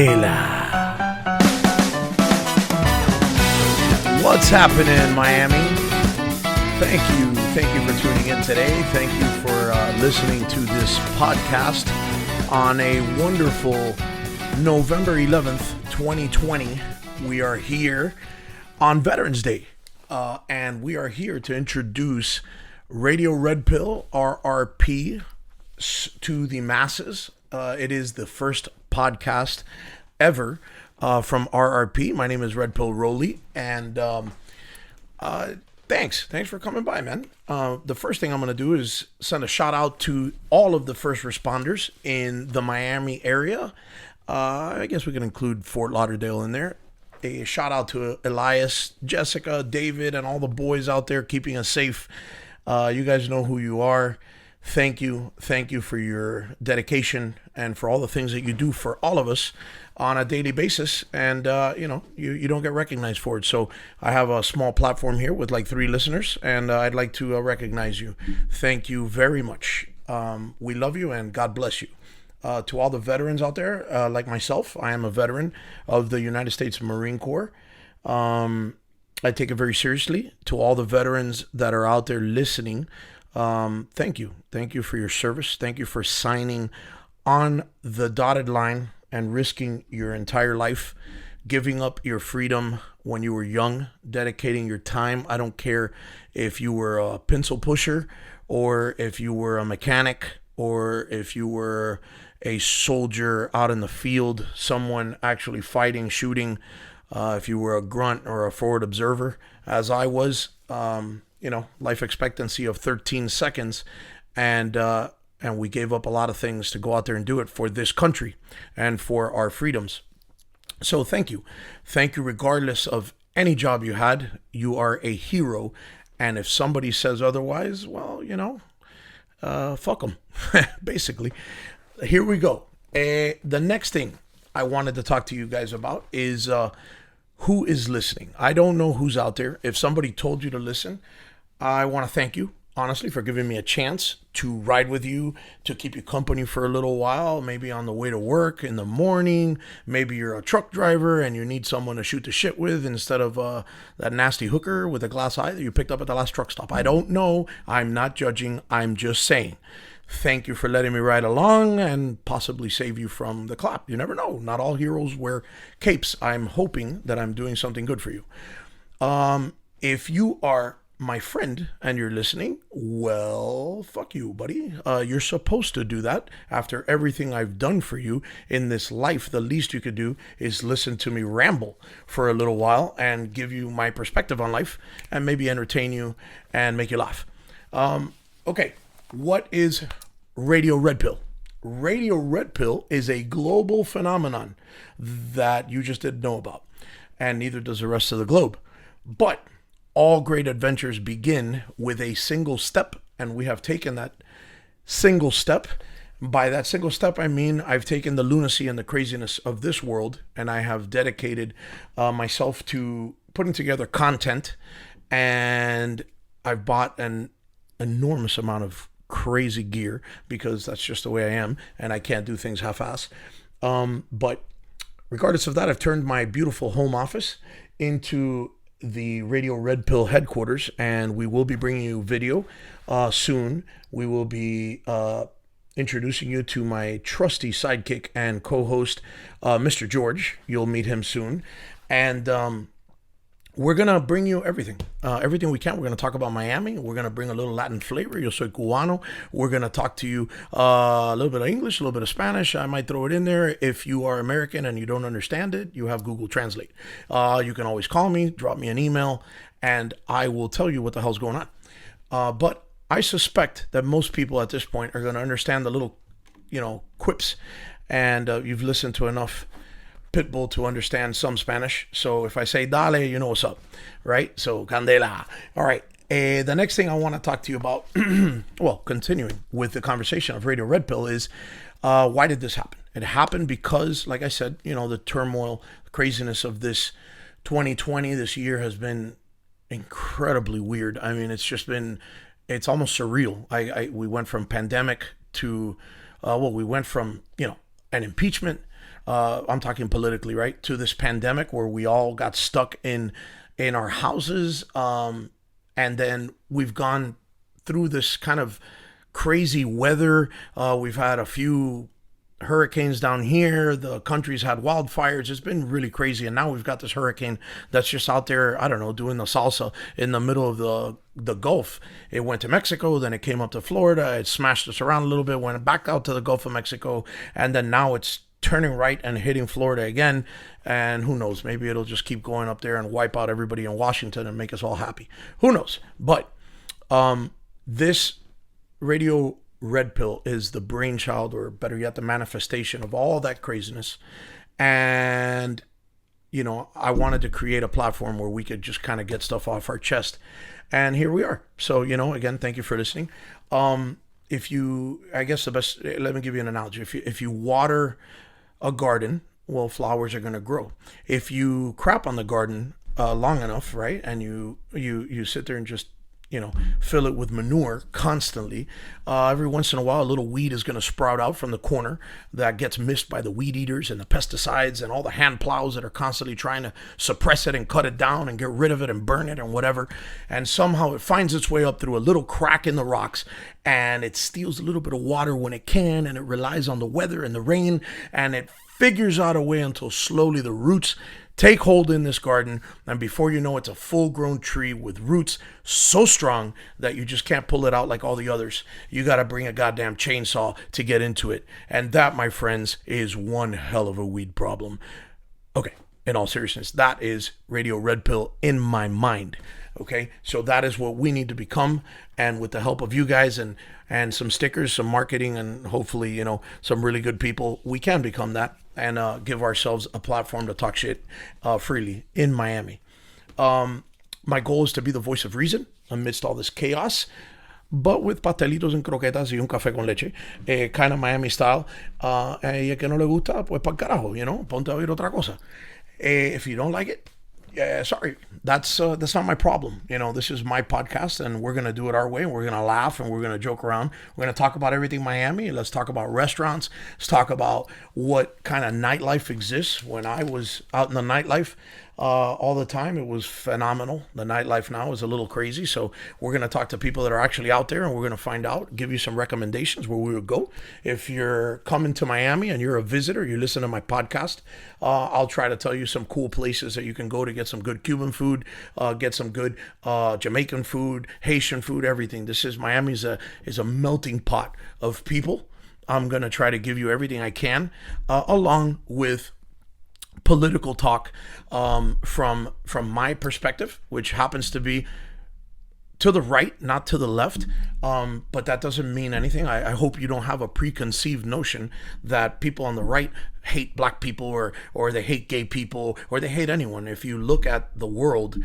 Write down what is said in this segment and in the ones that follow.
Candela. What's happening, Miami? Thank you for tuning in today. Thank you for listening to this podcast on a wonderful November 11th, 2020. We are here on Veterans Day, and we are here to introduce Radio Redpill, RRP, to the masses. It is the first podcast ever from RRP. My name is Redpill Rowley, and thanks for coming by, man. The first thing I'm going to do is send a shout out to all of the first responders in the Miami area. I guess we can include Fort Lauderdale in there. A shout out to Elias, Jessica, David, and all the boys out there keeping us safe. You guys know who you are. Thank you for your dedication and for all the things that you do for all of us on a daily basis. And you don't get recognized for it. So I have a small platform here with like 3 listeners, and I'd like to recognize you. Thank you very much. We love you, and God bless you. To all the veterans out there, like myself, I am a veteran of the United States Marine Corps. I take it very seriously. To all the veterans that are out there listening, thank you for your service. Thank you for signing on the dotted line and risking your entire life, giving up your freedom when you were young, dedicating your time. I don't care if you were a pencil pusher, or if you were a mechanic, or if you were a soldier out in the field, someone actually fighting, shooting, if you were a grunt or a forward observer, as I was. Life expectancy of 13 seconds, and we gave up a lot of things to go out there and do it for this country and for our freedoms. So thank you regardless of any job you had. You are a hero, and if somebody says otherwise, well, fuck them. Basically. Here we go. The next thing I wanted to talk to you guys about is who is listening. I don't know who's out there. If somebody told you to listen, I want to thank you, honestly, for giving me a chance to ride with you, to keep you company for a little while, maybe on the way to work in the morning. Maybe you're a truck driver and you need someone to shoot the shit with instead of that nasty hooker with a glass eye that you picked up at the last truck stop. I don't know. I'm not judging. I'm just saying. Thank you for letting me ride along and possibly save you from the clap. You never know. Not all heroes wear capes. I'm hoping that I'm doing something good for you. If you are my friend and you're listening, well, fuck you, buddy. You're supposed to do that. After everything I've done for you in this life, the least you could do is listen to me ramble for a little while and give you my perspective on life and maybe entertain you and make you laugh. Okay. What is Radio Redpill? Radio Redpill is a global phenomenon that you just didn't know about, and neither does the rest of the globe. But all great adventures begin with a single step, and we have taken that single step. By that single step, I mean I've taken the lunacy and the craziness of this world, and I have dedicated myself to putting together content, and I've bought an enormous amount of crazy gear because that's just the way I am, and I can't do things half-ass. But regardless of that, I've turned my beautiful home office into the Radio Redpill Headquarters, and we will be bringing you video soon. We will be introducing you to my trusty sidekick and co-host, Mr. George. You'll meet him soon, and we're going to bring you everything we can. We're going to talk about Miami. We're going to bring a little Latin flavor. Yo soy cubano. We're going to talk to you a little bit of English, a little bit of Spanish. I might throw it in there. If you are American and you don't understand it, you have Google Translate. You can always call me, drop me an email, and I will tell you what the hell's going on. But I suspect that most people at this point are going to understand the little, quips, and you've listened to enough Pitbull to understand some Spanish. So if I say dale, you know what's up, right? So candela. All right. The next thing I want to talk to you about, well, continuing with the conversation of Radio Redpill, is why did this happen? It happened because, like I said, the turmoil, the craziness of this 2020, this year has been incredibly weird. I mean, it's almost surreal. We went from pandemic to, we went from, an impeachment, I'm talking politically, right? To this pandemic where we all got stuck in our houses. And then we've gone through this kind of crazy weather. We've had a few hurricanes down here. The country's had wildfires. It's been really crazy. And now we've got this hurricane that's just out there, I don't know, doing the salsa in the middle of the Gulf. It went to Mexico, then it came up to Florida. It smashed us around a little bit, went back out to the Gulf of Mexico. And then now it's turning right and hitting Florida again. And who knows, maybe it'll just keep going up there and wipe out everybody in Washington and make us all happy. Who knows? But this Radio Redpill is the brainchild, or better yet, the manifestation of all that craziness. And, you know, I wanted to create a platform where we could just kind of get stuff off our chest. And here we are. So, you know, again, thank you for listening. If you, I guess let me give you an analogy. If you water a garden, well, flowers are going to grow. If you crap on the garden long enough, right, and you sit there and just, you know, fill it with manure constantly, every once in a while a little weed is going to sprout out from the corner that gets missed by the weed eaters and the pesticides and all the hand plows that are constantly trying to suppress it and cut it down and get rid of it and burn it and whatever. And somehow it finds its way up through a little crack in the rocks, and it steals a little bit of water when it can, and it relies on the weather and the rain, and it figures out a way until slowly the roots take hold in this garden, and before you know it's a full-grown tree with roots so strong that you just can't pull it out like all the others. You got to bring a goddamn chainsaw to get into it. And that, my friends, is one hell of a weed problem. Okay, in all seriousness, that is Radio Redpill in my mind. Okay, so that is what we need to become, and with the help of you guys and some stickers, some marketing, and hopefully, you know, some really good people, we can become that and give ourselves a platform to talk shit freely in Miami. My goal is to be the voice of reason amidst all this chaos, but with pastelitos and croquetas y un café con leche, kind of Miami style. Y el que no le gusta, pues pa'l carajo, you know, ponte a oír otra cosa. If you don't like it, yeah, sorry, that's not my problem. You know, this is my podcast, and we're gonna do it our way. And we're gonna laugh and we're gonna joke around. We're gonna talk about everything Miami. Let's talk about restaurants. Let's talk about what kind of nightlife exists. When I was out in the nightlife all the time, it was phenomenal. The nightlife now is a little crazy. So we're gonna talk to people that are actually out there, and we're gonna find out, give you some recommendations where we would go. If you're coming to Miami and you're a visitor, you listen to my podcast, I'll try to tell you some cool places that you can go to get some good Cuban food, get some good Jamaican food, Haitian food, everything. Miami is a melting pot of people. I'm going to try to give you everything I can, along with political talk from my perspective, which happens to be to the right, not to the left, but that doesn't mean anything. I hope you don't have a preconceived notion that people on the right hate black people or they hate gay people or they hate anyone. If you look at the world,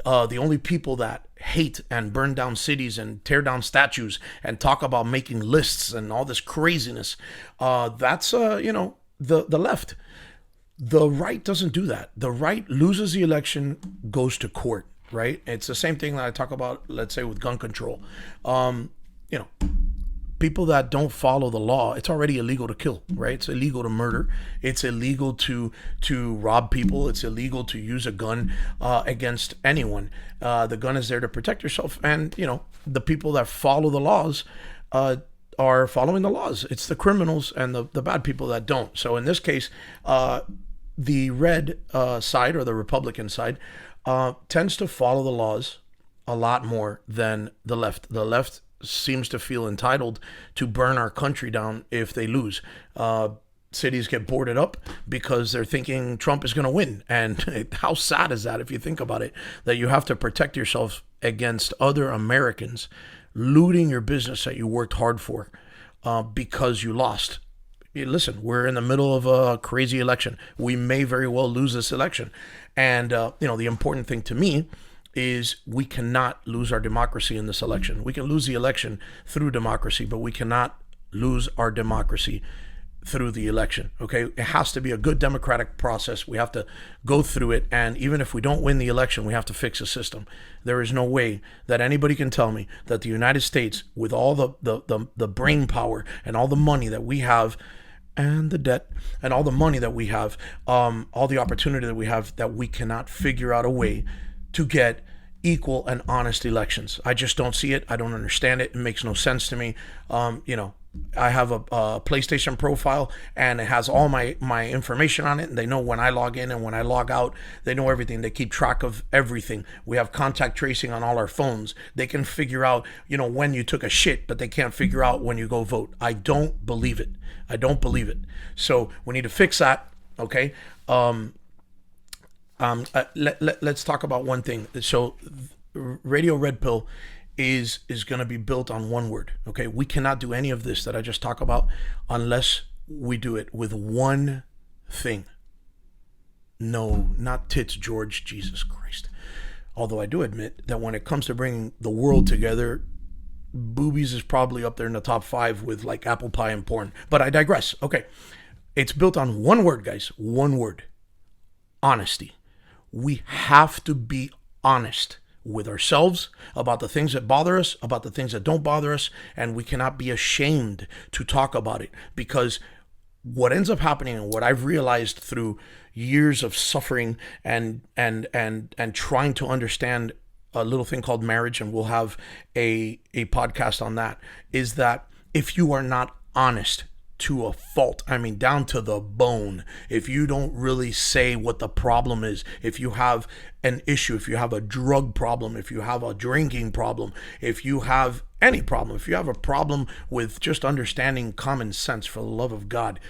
the only people that hate and burn down cities and tear down statues and talk about making lists and all this craziness, that's the left. The right doesn't do that. The right loses the election, goes to court. Right? It's the same thing that I talk about, let's say, with gun control. People that don't follow the law, it's already illegal to kill, right? It's illegal to murder. It's illegal to rob people. It's illegal to use a gun against anyone. The gun is there to protect yourself. And, you know, the people that follow the laws are following the laws. It's the criminals and the bad people that don't. So in this case, the red side, or the Republican side, tends to follow the laws a lot more than the left. The left seems to feel entitled to burn our country down if they lose. Cities get boarded up because they're thinking Trump is going to win. And how sad is that if you think about it, that you have to protect yourself against other Americans looting your business that you worked hard for because you lost. Listen, we're in the middle of a crazy election. We may very well lose this election. And, the important thing to me is we cannot lose our democracy in this election. We can lose the election through democracy, but we cannot lose our democracy through the election. Okay? It has to be a good democratic process. We have to go through it. And even if we don't win the election, we have to fix the system. There is no way that anybody can tell me that the United States, with all the brain power and all the money that we have, and the debt and all the money that we have, all the opportunity that we have, that we cannot figure out a way to get equal and honest elections. I just don't see it. I don't understand it. It makes no sense to me. I have a PlayStation profile, and it has all my information on it, and they know when I log in and when I log out. They know everything. They keep track of everything. We have contact tracing on all our phones. They can figure out, when you took a shit, but they can't figure out when you go vote. I don't believe it. So we need to fix that. Okay. Let's talk about one thing. So Radio Redpill is going to be built on one word. Okay, we cannot do any of this that I just talked about unless we do it with one thing. No, not tits, George. Jesus Christ. Although I do admit that when it comes to bringing the world together, boobies is probably up there in the top 5 with like apple pie and porn. But I digress. Okay, it's built on one word, guys. One word: honesty. We have to be honest with ourselves about the things that bother us, about the things that don't bother us, and we cannot be ashamed to talk about it, because what ends up happening, and what I've realized through years of suffering and trying to understand a little thing called marriage, and we'll have a podcast on that, is that if you are not honest to a fault, I mean down to the bone, if you don't really say what the problem is, if you have an issue, if you have a drug problem, if you have a drinking problem, if you have any problem, if you have a problem with just understanding common sense, for the love of God,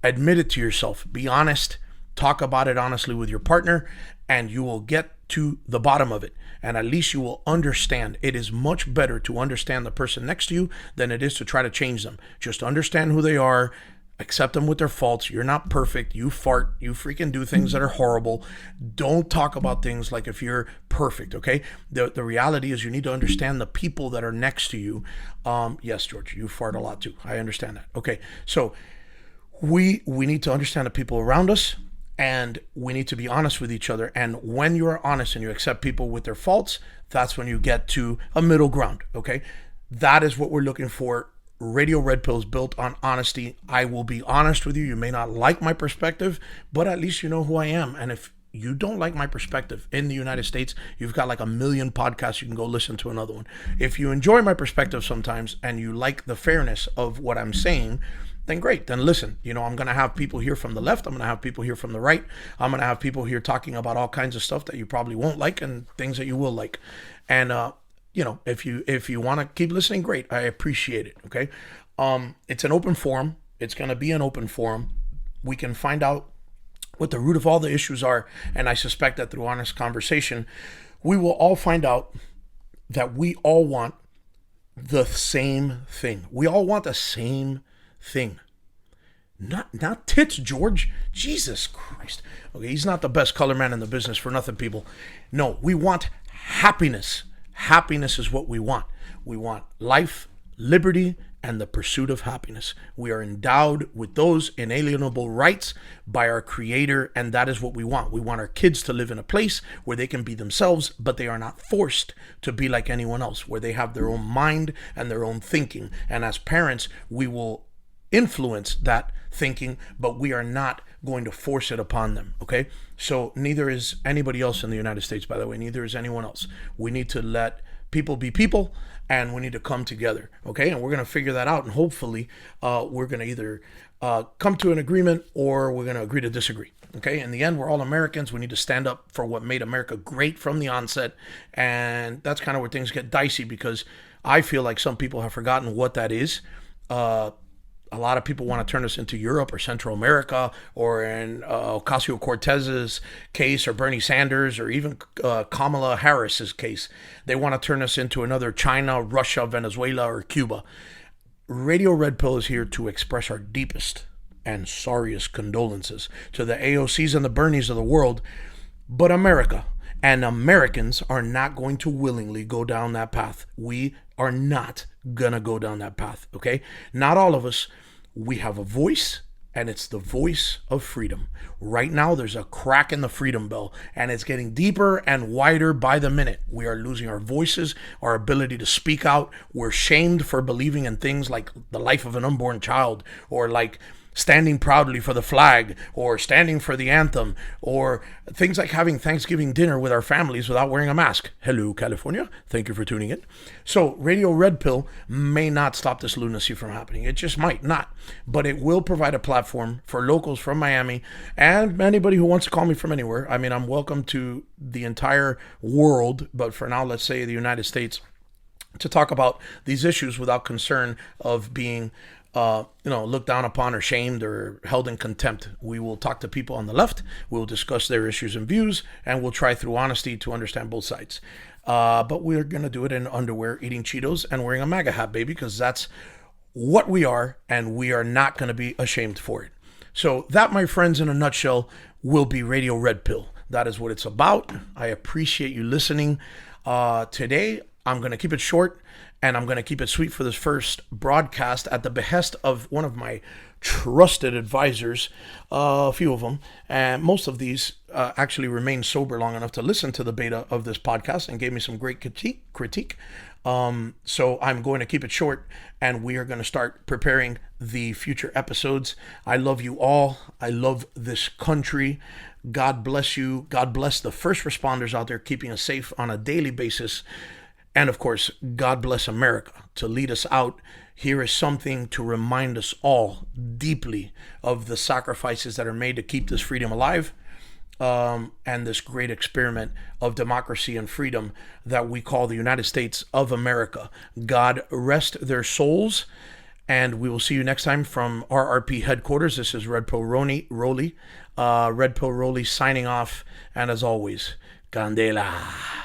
admit it to yourself. Be honest. Talk about it honestly with your partner, and you will get to the bottom of it. And at least you will understand. It is much better to understand the person next to you than it is to try to change them. Just understand who they are. Accept them with their faults. You're not perfect. You fart. You freaking do things that are horrible. Don't talk about things like if you're perfect, okay? The reality is you need to understand the people that are next to you. Yes, George, you fart a lot too. I understand that. Okay, so we need to understand the people around us, and we need to be honest with each other. And when you are honest and you accept people with their faults, that's when you get to a middle ground, okay? That is what we're looking for. Radio Redpill is built on honesty. I will be honest with you. You may not like my perspective, but at least you know who I am. And if you don't like my perspective in the United States, you've got like 1 million podcasts. You can go listen to another one. If you enjoy my perspective sometimes and you like the fairness of what I'm saying, then great, then listen. I'm going to have people here from the left. I'm going to have people here from the right. I'm going to have people here talking about all kinds of stuff that you probably won't like and things that you will like. And, if you want to keep listening, great. I appreciate it, okay? It's an open forum. It's going to be an open forum. We can find out what the root of all the issues are, and I suspect that through honest conversation, we will all find out that we all want the same thing. We all want the same thing. Not tits, George. Jesus Christ. Okay, he's not the best color man in the business for nothing, people. No, we want happiness. Happiness is what we want. We want life, liberty, and the pursuit of happiness. We are endowed with those inalienable rights by our Creator, and that is what we want. We want our kids to live in a place where they can be themselves, but they are not forced to be like anyone else, where they have their own mind and their own thinking. And as parents, we will influence that thinking, but we are not going to force it upon them, okay? So neither is anybody else in the United States, by the way. Neither is anyone else. We need to let people be people, and we need to come together, okay? And we're going to figure that out, and hopefully we're going to either come to an agreement or we're going to agree to disagree, okay? In the end, we're all Americans. We need to stand up for what made America great from the onset, and that's kind of where things get dicey, because I feel like some people have forgotten what that is. A lot of people want to turn us into Europe or Central America, or in Ocasio-Cortez's case, or Bernie Sanders, or even Kamala Harris's case. They want to turn us into another China, Russia, Venezuela, or Cuba. Radio Redpill is here to express our deepest and sorriest condolences to the AOCs and the Bernies of the world, but America and Americans are not going to willingly go down that path. We are not gonna go down that path, okay? Not all of us. We have a voice, and it's the voice of freedom. Right now, there's a crack in the freedom bell, and it's getting deeper and wider by the minute. We are losing our voices, our ability to speak out. We're shamed for believing in things like the life of an unborn child, or like standing proudly for the flag or standing for the anthem or things like having Thanksgiving dinner with our families without wearing a mask. Hello, California. Thank you for tuning in. So Radio Red Pill may not stop this lunacy from happening. It just might not. But it will provide a platform for locals from Miami and anybody who wants to call me from anywhere. I mean, I'm welcome to the entire world, but for now, let's say the United States, to talk about these issues without concern of being looked down upon or shamed or held in contempt. We will talk to people on the left. We'll discuss their issues and views, and we'll try through honesty to understand both sides. But we're going to do it in underwear, eating Cheetos, and wearing a MAGA hat, baby, because that's what we are, and we are not going to be ashamed for it. So that, my friends, in a nutshell, will be Radio Red Pill. That is what it's about. I appreciate you listening. Today, I'm going to keep it short, and I'm going to keep it sweet for this first broadcast at the behest of one of my trusted advisors, a few of them, and most of these actually remained sober long enough to listen to the beta of this podcast and gave me some great critique. So I'm going to keep it short, and we are going to start preparing the future episodes. I love you all. I love this country. God bless you. God bless the first responders out there keeping us safe on a daily basis. And of course, God bless America to lead us out. Here is something to remind us all deeply of the sacrifices that are made to keep this freedom alive, and this great experiment of democracy and freedom that we call the United States of America. God rest their souls, and we will see you next time from RRP Headquarters. This is Red Pill Rolly, Red Pill Rolly signing off, and as always, Candela.